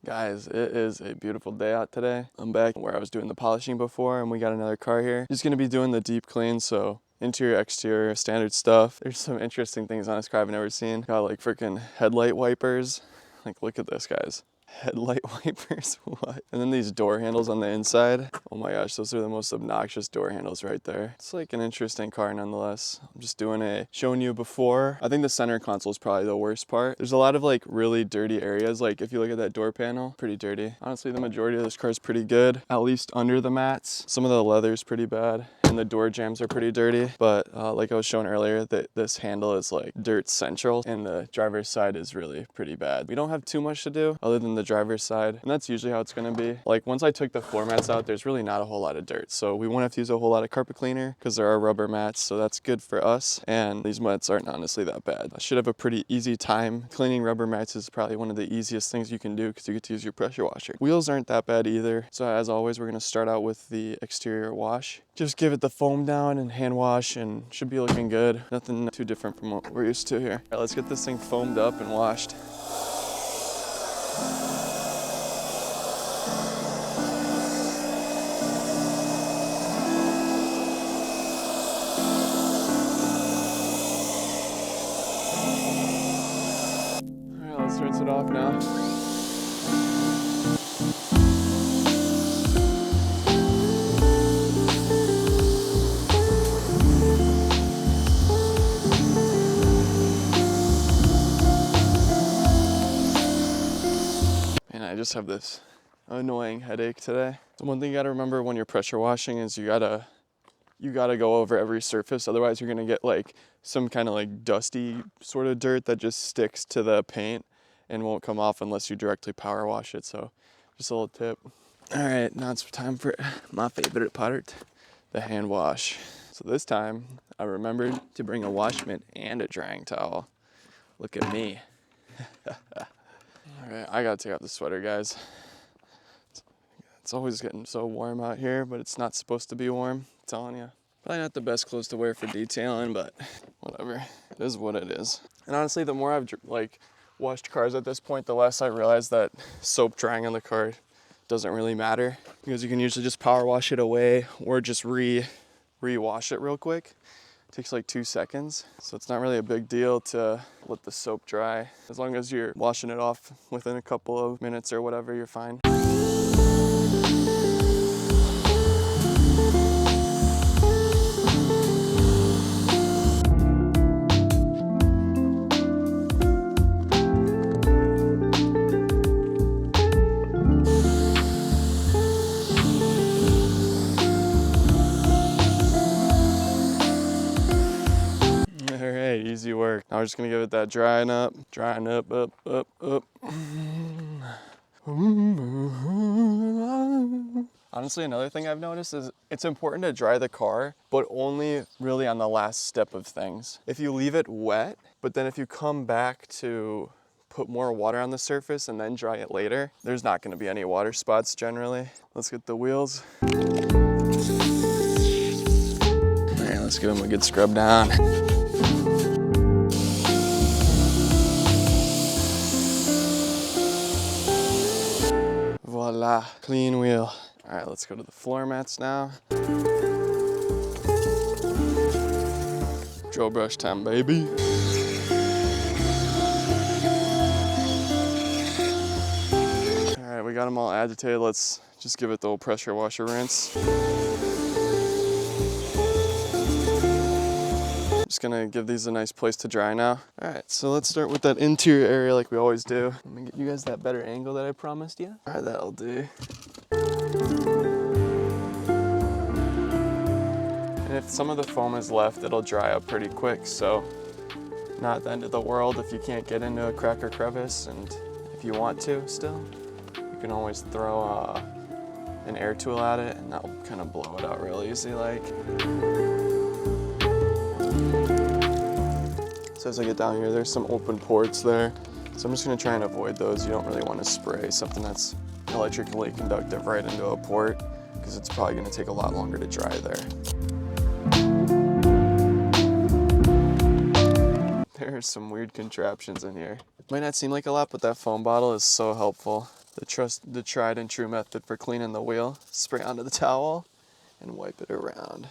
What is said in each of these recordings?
Guys, it is a beautiful day out today. I'm back where I was doing the polishing before, and we got another car here. Just gonna be doing the deep clean, so interior, exterior, standard stuff. There's some interesting things on this car I've never seen. Got like freaking headlight wipers. Like, look at this, guys. Headlight wipers, what? And then these door handles on the inside. Oh my gosh, those are the most obnoxious door handles right there. It's like an interesting car nonetheless. I'm just showing you before. I think the center console is probably the worst part. There's a lot of like really dirty areas. Like if you look at that door panel, pretty dirty. Honestly, the majority of this car is pretty good, at least under the mats. Some of the leather is pretty bad, and the door jambs are pretty dirty. But like I was showing earlier, that this handle is like dirt central, and the driver's side is really pretty bad. We don't have too much to do other than the driver's side, and that's usually how it's gonna be. Like once I took the floor mats out, there's really not a whole lot of dirt, so we won't have to use a whole lot of carpet cleaner because there are rubber mats, so that's good for us. And these mats aren't honestly that bad. I should have a pretty easy time. Cleaning rubber mats is probably one of the easiest things you can do because you get to use your pressure washer. Wheels aren't that bad either, so as always, we're gonna start out with the exterior wash. Just give it the foam down and hand wash, and should be looking good. Nothing too different from what we're used to here. All right, let's get this thing foamed up and washed. Let's rinse it off now. And I just have this annoying headache today. The one thing you gotta remember when you're pressure washing is you gotta go over every surface, otherwise you're gonna get like some kind of like dusty sort of dirt that just sticks to the paint and won't come off unless you directly power wash it. So just a little tip. All right, now it's time for my favorite part, the hand wash. So this time I remembered to bring a wash mitt and a drying towel. Look at me. All right, I gotta take out the sweater, guys. It's always getting so warm out here, but it's not supposed to be warm, I'm telling you. Probably not the best clothes to wear for detailing, but whatever. It is what it is. And honestly, the more I've like washed cars at this point, the less I realize that soap drying on the car doesn't really matter, because you can usually just power wash it away or just re-wash it real quick. It takes like 2 seconds, so it's not really a big deal to let the soap dry. As long as you're washing it off within a couple of minutes or whatever, you're fine. Easy work. Now we're just gonna give it that drying up, up. Honestly, another thing I've noticed is it's important to dry the car, but only really on the last step of things. If you leave it wet, but then if you come back to put more water on the surface and then dry it later, there's not gonna be any water spots generally. Let's get the wheels. All right, let's give them a good scrub down. Voila, clean wheel. All right, let's go to the floor mats now. Drill brush time, baby. All right, we got them all agitated. Let's just give it the old pressure washer rinse. Just gonna give these a nice place to dry now. All right, so let's start with that interior area like we always do. Let me get you guys that better angle that I promised you. All right, that'll do. And if some of the foam is left, it'll dry up pretty quick, so not the end of the world if you can't get into a crack or crevice. And if you want to still, you can always throw an air tool at it, and that'll kind of blow it out real easy like. So as I get down here, there's some open ports there. So I'm just gonna try and avoid those. You don't really want to spray something that's electrically conductive right into a port, because it's probably gonna take a lot longer to dry there. There are some weird contraptions in here. Might not seem like a lot, but that foam bottle is so helpful. The tried and true method for cleaning the wheel. Spray onto the towel and wipe it around.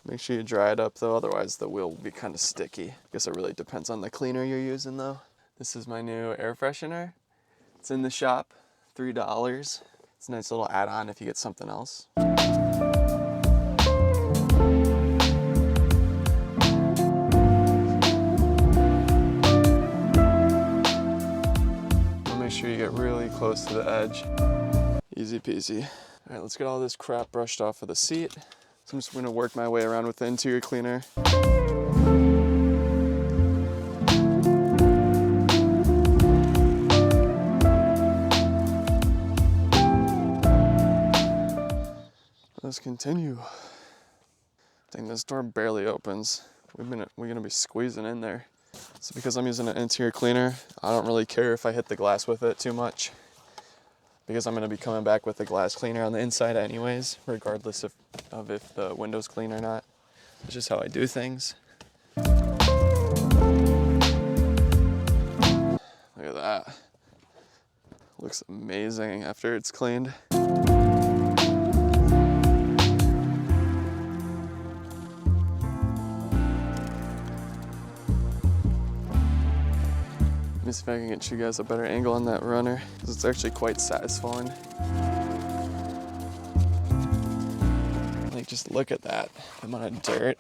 Make sure you dry it up though, otherwise the wheel will be kind of sticky. I guess it really depends on the cleaner you're using though. This is my new air freshener. It's in the shop, $3. It's a nice little add-on if you get something else. Make sure you get really close to the edge. Easy peasy. All right, let's get all this crap brushed off of the seat. So I'm just gonna work my way around with the interior cleaner. Let's continue. Dang, this door barely opens. We're gonna be squeezing in there. So because I'm using an interior cleaner, I don't really care if I hit the glass with it too much, because I'm gonna be coming back with the glass cleaner on the inside anyways, regardless of if the window's clean or not. It's just how I do things. Look at that. Looks amazing after it's cleaned. Let me see if I can get you guys a better angle on that runner, because it's actually quite satisfying. Like, just look at that. The amount of dirt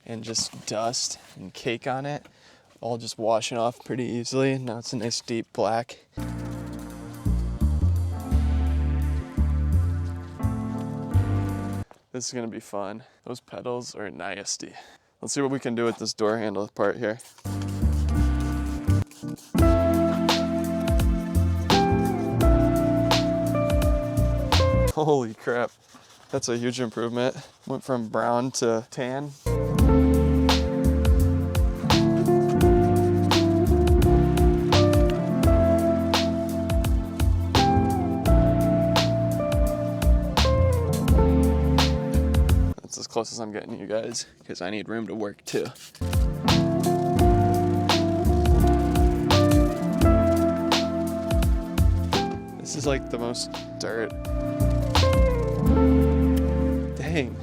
and just dust and cake on it, all just washing off pretty easily. Now it's a nice deep black. This is gonna be fun. Those pedals are nasty. Let's see what we can do with this door handle part here. Holy crap, that's a huge improvement. Went from brown to tan. That's as close as I'm getting, you guys, because I need room to work too. This is like the most dirt. Dang.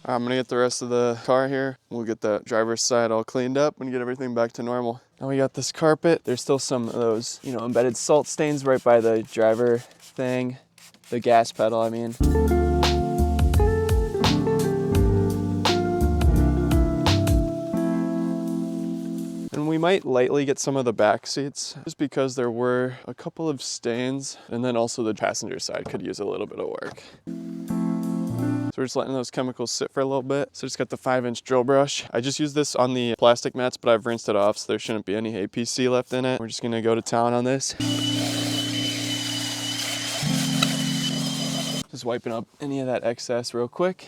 I'm gonna get the rest of the car here. We'll get the driver's side all cleaned up and get everything back to normal. Now we got this carpet. There's still some of those, embedded salt stains right by the driver thing, the gas pedal, I mean. And we might lightly get some of the back seats just because there were a couple of stains, and then also the passenger side could use a little bit of work. So we're just letting those chemicals sit for a little bit. So just got the 5-inch drill brush. I just used this on the plastic mats, but I've rinsed it off, so there shouldn't be any APC left in it. We're just gonna go to town on this. Just wiping up any of that excess real quick.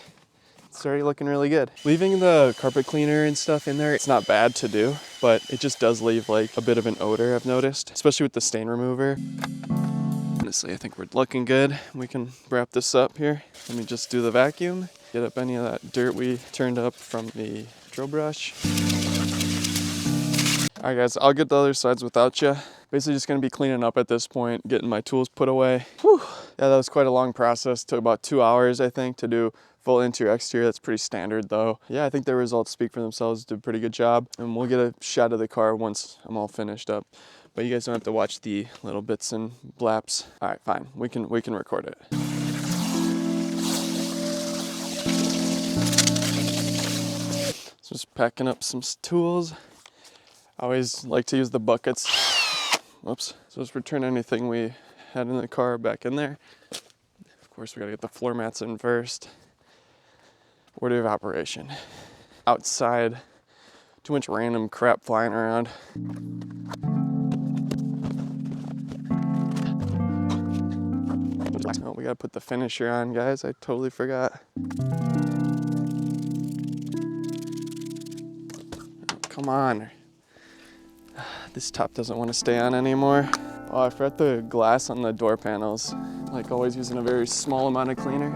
It's already looking really good. Leaving the carpet cleaner and stuff in there, it's not bad to do, but it just does leave like a bit of an odor, I've noticed, especially with the stain remover. Honestly, I think we're looking good. We can wrap this up here. Let me just do the vacuum, get up any of that dirt we turned up from the drill brush. All right guys, I'll get the other sides without you. Basically just gonna be cleaning up at this point, getting my tools put away. Whew. Yeah, that was quite a long process. Took about 2 hours, I think, to do full interior exterior. That's pretty standard though. Yeah, I think the results speak for themselves. Did a pretty good job. And we'll get a shot of the car once I'm all finished up. But you guys don't have to watch the little bits and blaps. All right, fine. We can record it. So just packing up some tools. I always like to use the buckets. Whoops. So just return anything we had in the car back in there. Of course, we gotta get the floor mats in first. Order of operation. Outside Too much random crap flying around. Oh, we gotta put the finisher on, guys. I totally forgot. Oh, come on. This top doesn't want to stay on anymore. Oh, I forgot the glass on the door panels. Like always using a very small amount of cleaner.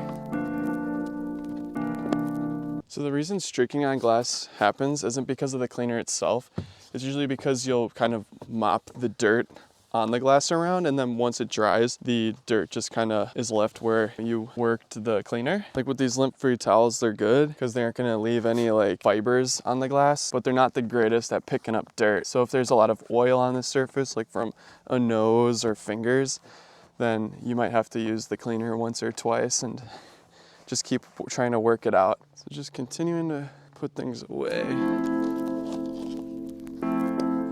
So the reason streaking on glass happens isn't because of the cleaner itself. It's usually because you'll kind of mop the dirt on the glass around, and then once it dries, the dirt just kind of is left where you worked the cleaner. Like with these lint-free towels, they're good because they aren't gonna leave any like fibers on the glass, but they're not the greatest at picking up dirt. So if there's a lot of oil on the surface, like from a nose or fingers, then you might have to use the cleaner once or twice and just keep trying to work it out. So just continuing to put things away.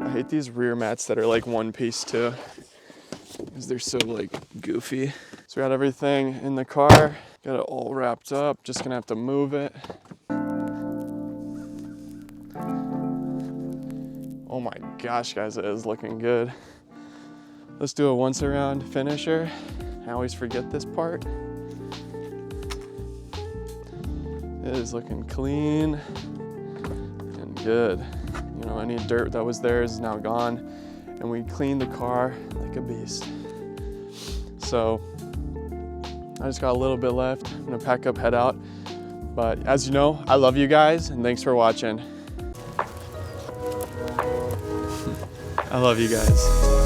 I hate these rear mats that are like one piece too, because they're so like goofy. So we got everything in the car, got it all wrapped up, just gonna have to move it. Oh my gosh, guys, it is looking good. Let's do a once around finisher. I always forget this part. It is looking clean and good. You know, any dirt that was there is now gone, and we cleaned the car like a beast. So I just got a little bit left. I'm gonna pack up, head out. But as you know, I love you guys, and thanks for watching. I love you guys.